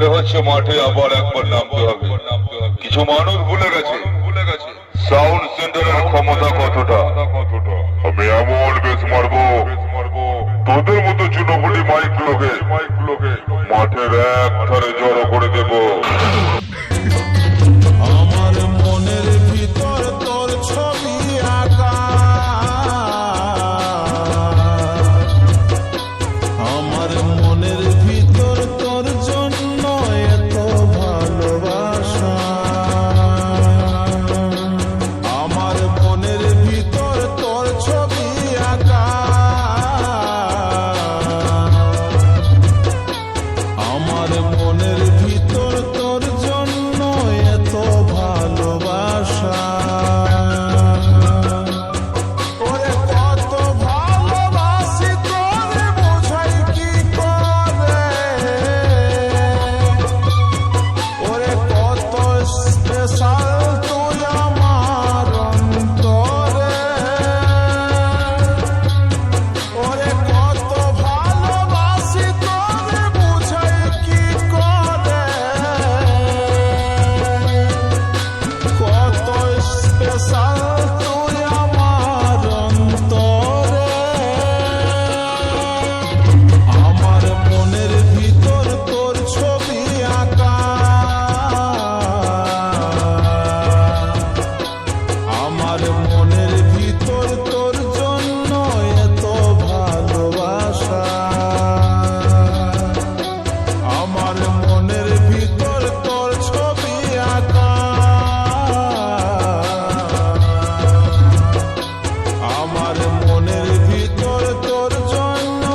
মনে হচ্ছে মাঠে আবার একবার নামতে হবে। কিছু মানুষ ভুলে গেছে সাউন্ড সেন্টারের ক্ষমতা কতটা। আমি এমন বেশ মারবো তোদের মতো চুনোপুটি মাইক লোকে মাঠের এক ধারে জড়ো করে দেব। আমার মনের ভিতর তোর ছবি আঁকা, আমার মনের ভিতর তোর জন্য এত ভালোবাসা, আমার মনের ভিতর তোর ছবি আঁকা, আমার মনের ভিতর তোর জন্য এত ভালোবাসা। ওরে কত ভালোবাসি তোরে বোঝাই কি করে, ওরে কত স্পেশাল তুই আমার অন্তরে, ওরে কত ভালোবাসি তোরে বুঝাই কি করে, কত স্পেশাল তুই আমার অন্তরে। আমার মনের ভিতর তোর ছবি আঁকা, আমার মনের ভিতর তোর জন্য এত ভালোবাসা, আমার মনের ভিতর তোর ছবি আঁকা, আমার মনের ভিতর তোর জন্য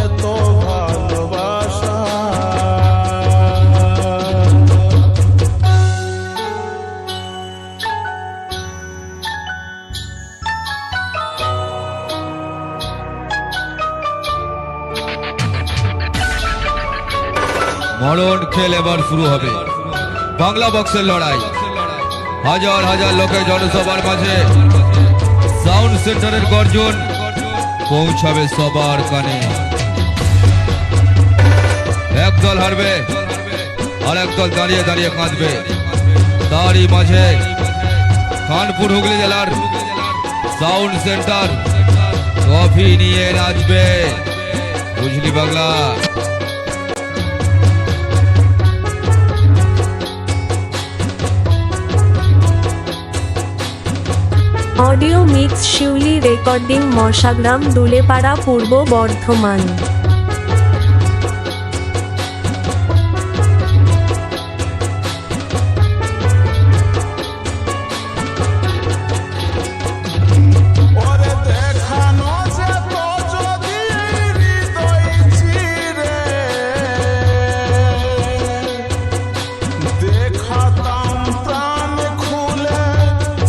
এত ভালোবাসা। মরণ খেল এবার শুরু হবে। বাংলা বক্সের লড়াই, হাজার হাজার লোকের জনসভার মাঝে সাউন্ড সেন্টারের গর্জন পৌঁছাবে সবার কানে। একদল হারবে আর একদল দাঁড়িয়ে দাঁড়িয়ে কাঁদবে। তারই মাঝে কানপুর হুগলি জেলার সাউন্ড সেন্টার ট্রফি নিয়ে নাচবে। বুঝলি বাংলা? অডিও মিক্স শিউলি রেকর্ডিং মশাগ্রাম দুলেপাড়া পূর্ব বর্ধমান। ওরে দেখানো যে তো যদি হৃদয় চিরে, দেখাতাম প্রাণ খুলে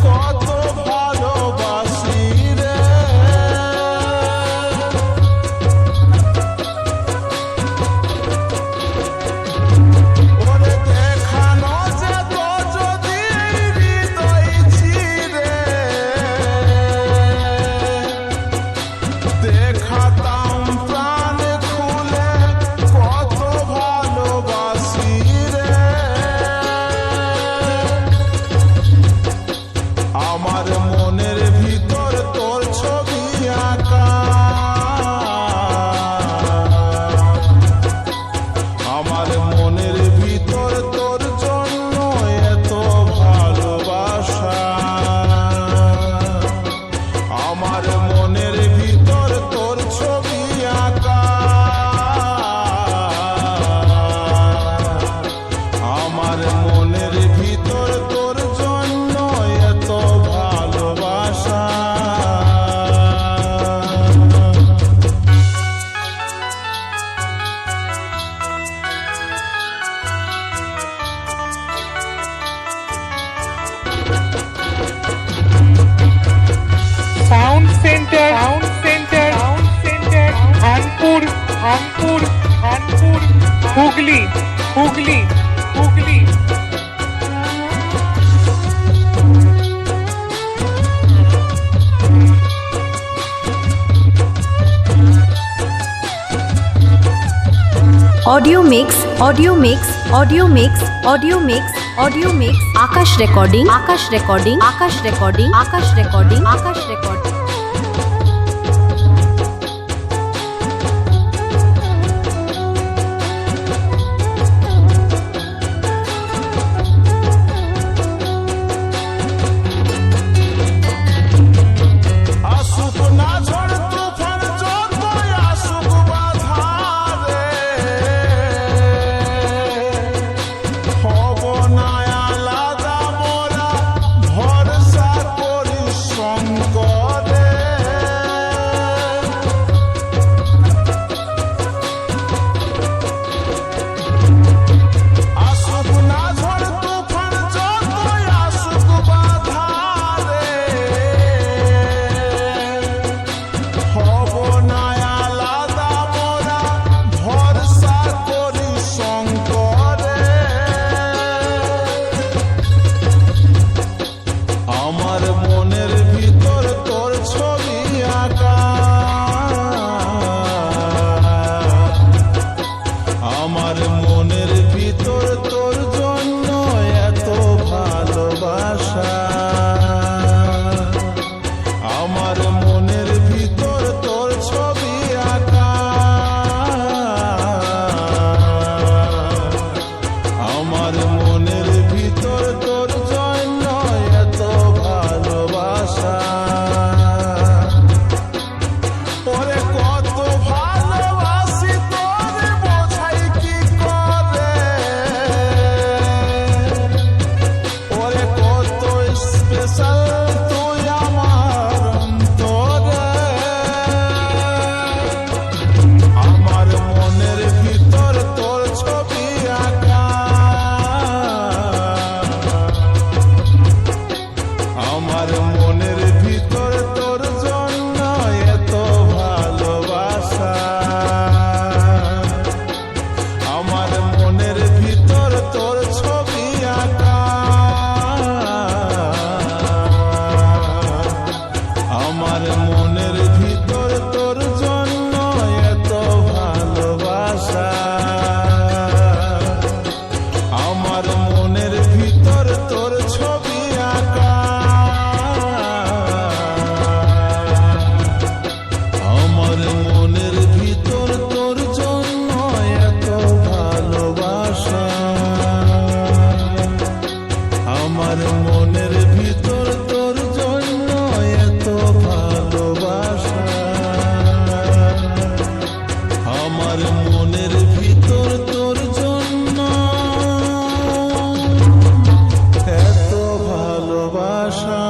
কত ভালোবাসি রে, ওরে দেখানো যে তো যদি হৃদয় চিরে, দেখাতাম প্রাণ খুলে কত ভালোবাসি রে, আমার মনের ভিতর তোর ছবি আঁকা, আমার মনের ভিতর তোর জন্য এত ভালোবাসা, আমার মনের ভিতর তোর ছবি আঁকা, আমার মনের ভিতর তোর জন্য এত ভালোবাসা। Sound centre Khanpur Hooghly Hooghly Hooghly. Audio mix audio mix audio mix audio mix audio mix Akash recording Akash recording Akash recording Akash recording Akash recording আসুক না ঝড় তুফান যতই আসুক বাধা রে, হব না আলাদা মোরা ভরসা করি শঙ্করে। আসুক না ঝড় তুফান যতই আসুক বাধা রে, হব না আলাদা মোরা ভরসা করি শঙ্করে। আমার মনের ভিতর তোর ছবি আঁকা, আমার মনের ভিতর তোর জন্য এত ভালোবাসা, আমার মনের ভিতর তোর ছবি আঁকা, আমার মনের ভিতর তোর জন্য এত ভালোবাসা। ওরে কত ভালোবাসি তোরে বোঝাই কি করে, ওরে কত স্পেশাল তুই আমার অন্তরে। আমার মনের ভিতর তোর ছবি আঁকা, আমার মনের ভিতর তোর জন্য এত ভালোবাসা, আমার মনের ভিতর তোর ছবি আঁকা, আমার মনের ভিতর তোর জন্য এত ভালোবাসা, আমার মনের ভিতর তোর ছবি আঁকা, আমার মনের ভিতর তোর জন্য এত ভালোবাসা, আমার মনের ভিতর তোর জন্য এত ভালোবাসা, আমার মনের ভিতর তোর জন্য এত ভালোবাসা।